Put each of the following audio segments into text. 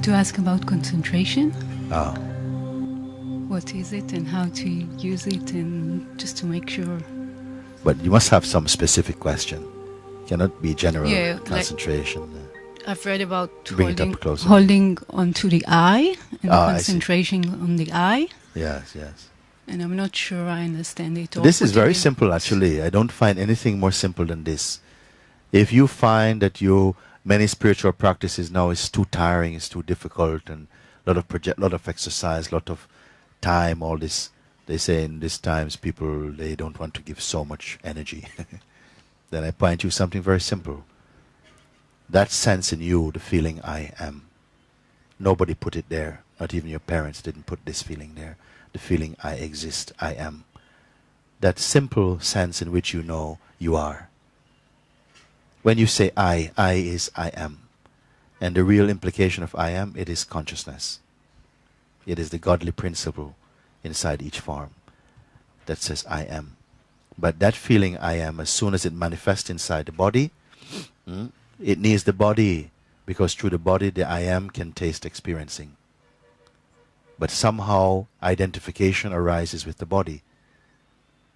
To ask about concentration. Ah. What is it and how to use it, and just to make sure. But you must have some specific question. Cannot be general concentration. Like, I've read about holding onto the eye and concentration on the eye. Yes, yes. And I'm not sure I understand it all. This is very simple, actually. I don't find anything more simple than this. If you find that many spiritual practices now is too tiring, it's too difficult, and lot of exercise, lot of time, all this. They say in these times people, they don't want to give so much energy. Then I point you something very simple. That sense in you, the feeling I am. Nobody put it there. Not even your parents didn't put this feeling there. The feeling I exist, I am. That simple sense in which you know you are. When you say I is I am. And the real implication of I am, it is consciousness. It is the godly principle inside each form that says I am. But that feeling I am, as soon as it manifests inside the body, it needs the body, because through the body the I am can taste experiencing. But somehow identification arises with the body,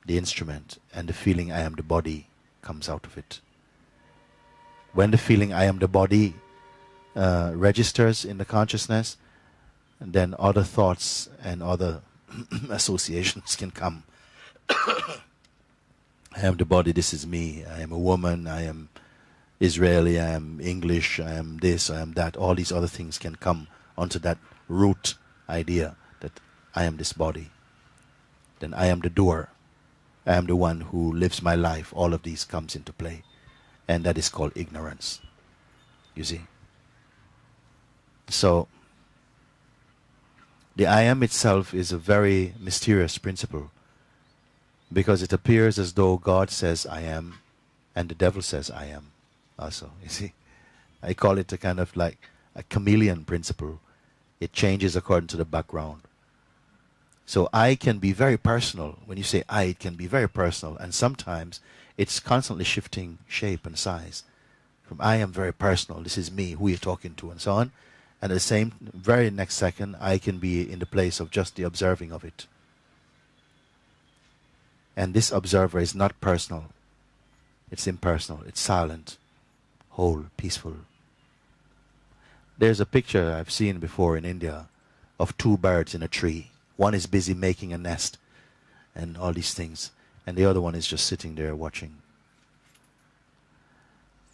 the instrument, and the feeling I am the body comes out of it. When the feeling I am the body registers in the consciousness, then other thoughts and other associations can come. I am the body, this is me, I am a woman, I am Israeli, I am English, I am this, I am that. All these other things can come onto that root idea that I am this body. Then I am the doer, I am the one who lives my life. All of these comes into play. And that is called ignorance. You see? So, the I am itself is a very mysterious principle, because it appears as though God says I am and the devil says I am also. You see? I call it a kind of like a chameleon principle. It changes according to the background. So I can be very personal. When you say I, it can be very personal, and sometimes it's constantly shifting shape and size. From I am very personal, this is me, who you're talking to, and so on. And at the same, very next second, I can be in the place of just the observing of it. And this observer is not personal. It's impersonal. It's silent, whole, peaceful. There's a picture I've seen before in India of two birds in a tree. One is busy making a nest and all these things, and the other one is just sitting there watching.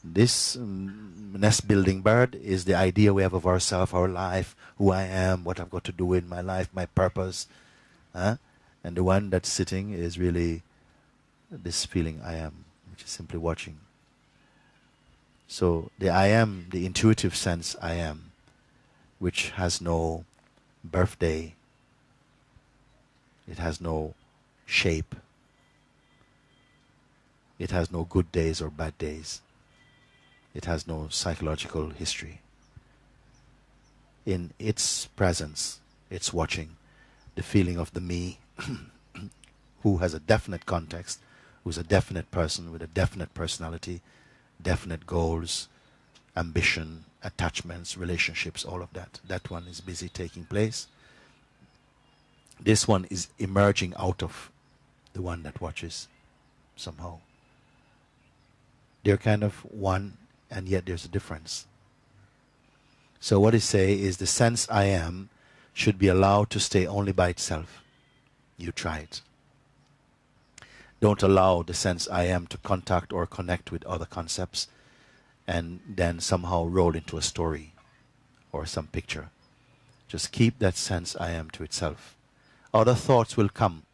This nest building bird is the idea we have of ourselves, our life, who I am, what I've got to do in my life, my purpose. And the one that's sitting is really this feeling I am, which is simply watching. So the I am, the intuitive sense I am, which has no birthday, it has no shape, it has no good days or bad days, it has no psychological history. In its presence, it's watching the feeling of the me, who has a definite context, who's a definite person with a definite personality, definite goals, ambition, attachments, relationships, all of that. That one is busy taking place. This one is emerging out of the one that watches somehow. They're kind of one, and yet there's a difference. So what I say is the sense I am should be allowed to stay only by itself. You try it. Don't allow the sense I am to contact or connect with other concepts and then somehow roll into a story or some picture. Just keep that sense I am to itself. Other thoughts will come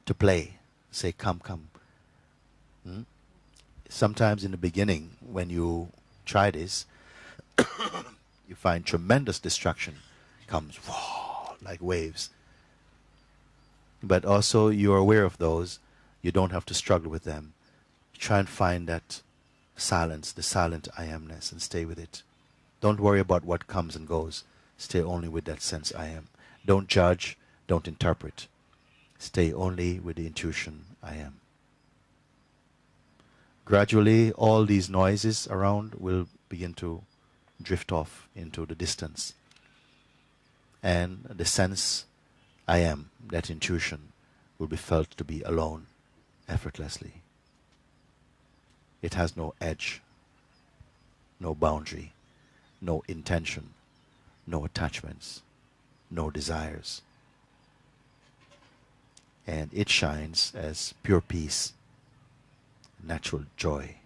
to play. Say, come, come. Sometimes in the beginning, when you try this, you find tremendous distraction comes like waves. But also you're aware of those. You don't have to struggle with them. Try and find that silence, the silent I amness, and stay with it. Don't worry about what comes and goes. Stay only with that sense I am. Don't judge, don't interpret. Stay only with the intuition I am. Gradually, all these noises around will begin to drift off into the distance. And the sense I am, that intuition, will be felt to be alone, effortlessly. It has no edge, no boundary, no intention, no attachments, no desires. And it shines as pure peace, natural joy,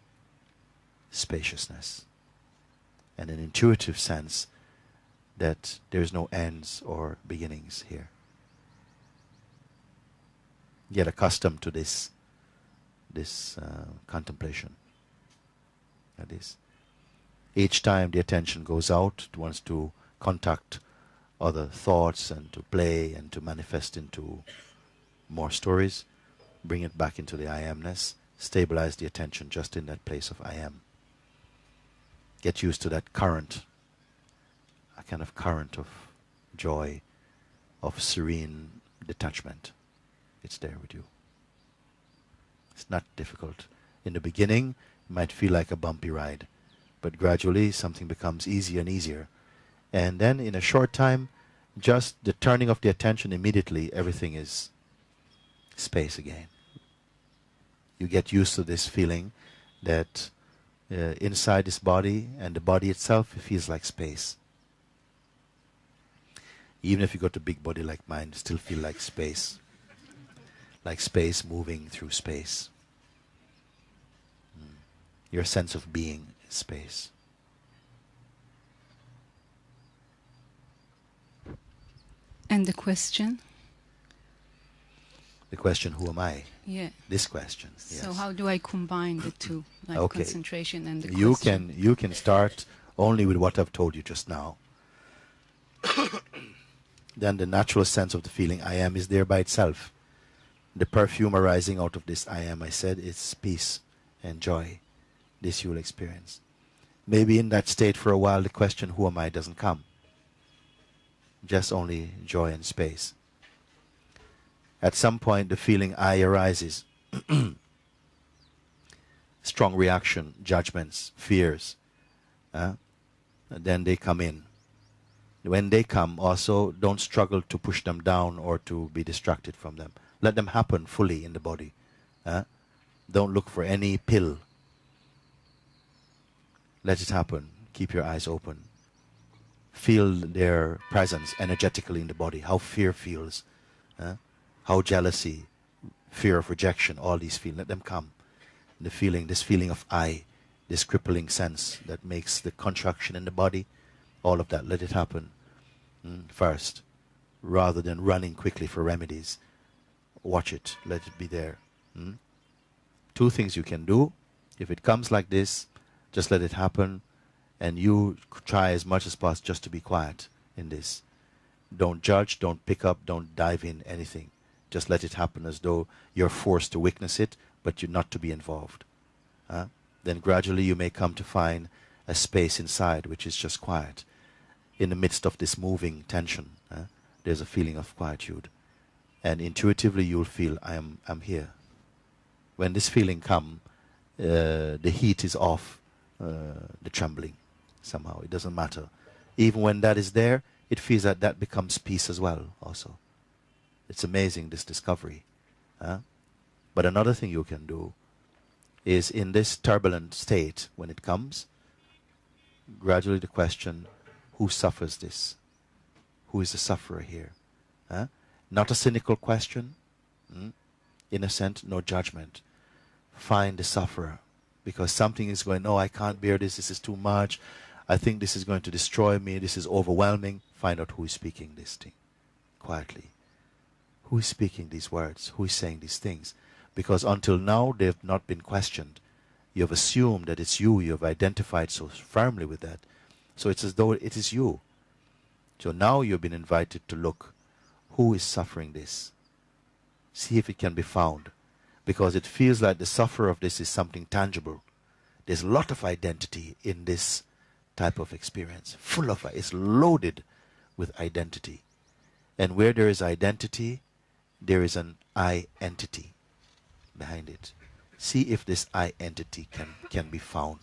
spaciousness, and an intuitive sense that there's no ends or beginnings here. Get accustomed to this contemplation. That is, each time the attention goes out, it wants to contact other thoughts and to play and to manifest into more stories, bring it back into the I amness, stabilize the attention just in that place of I am. Get used to that current, a kind of current of joy, of serene detachment. It's there with you. It's not difficult. In the beginning, it might feel like a bumpy ride, but gradually something becomes easier and easier. And then in a short time, just the turning of the attention, immediately everything is space again. You get used to this feeling that inside this body and the body itself, it feels like space. Even if you got a big body like mine, it still feel like space. Like space moving through space. Your sense of being is space. And the question? The question, who am I? Yeah. This question. Yes. So how do I combine the two, like okay. concentration and the you question? You can start only with what I've told you just now. Then the natural sense of the feeling I am is there by itself. The perfume arising out of this I am, I said, is peace and joy. This you will experience. Maybe in that state for a while the question, who am I, doesn't come. Just only joy and space. At some point the feeling I arises. Strong reaction, judgments, fears. Then they come in. When they come also, don't struggle to push them down or to be distracted from them. Let them happen fully in the body. Don't look for any pill. Let it happen. Keep your eyes open. Feel their presence energetically in the body. How fear feels. How jealousy, fear of rejection, all these feel. Let them come. The feeling, this feeling of I, this crippling sense that makes the contraction in the body, all of that, let it happen first, rather than running quickly for remedies. Watch it, let it be there. Two things you can do. If it comes like this, just let it happen, and you try as much as possible just to be quiet in this. Don't judge, don't pick up, don't dive in anything. Just let it happen as though you're forced to witness it, but you're not to be involved. Then gradually you may come to find a space inside which is just quiet. In the midst of this moving tension, there's a feeling of quietude. And intuitively you'll feel, I'm here. When this feeling comes, the heat is off, the trembling somehow. It doesn't matter. Even when that is there, it feels that that becomes peace as well also. It's amazing, this discovery. But another thing you can do is in this turbulent state, when it comes, gradually the question, who suffers this? Who is the sufferer here? Not a cynical question, innocent, no judgment. Find the sufferer, because something is going, no, I can't bear this, this is too much, I think this is going to destroy me, this is overwhelming. Find out who is speaking this thing, quietly. Who is speaking these words? Who is saying these things? Because until now they have not been questioned. You have assumed that it's you. You have identified so firmly with that. So it's as though it is you. So now you've been invited to look. Who is suffering this? See if it can be found. Because it feels like the sufferer of this is something tangible. There's a lot of identity in this type of experience. Full of it. It's loaded with identity. And where there is identity, there is an I entity behind it. See if this I entity can be found.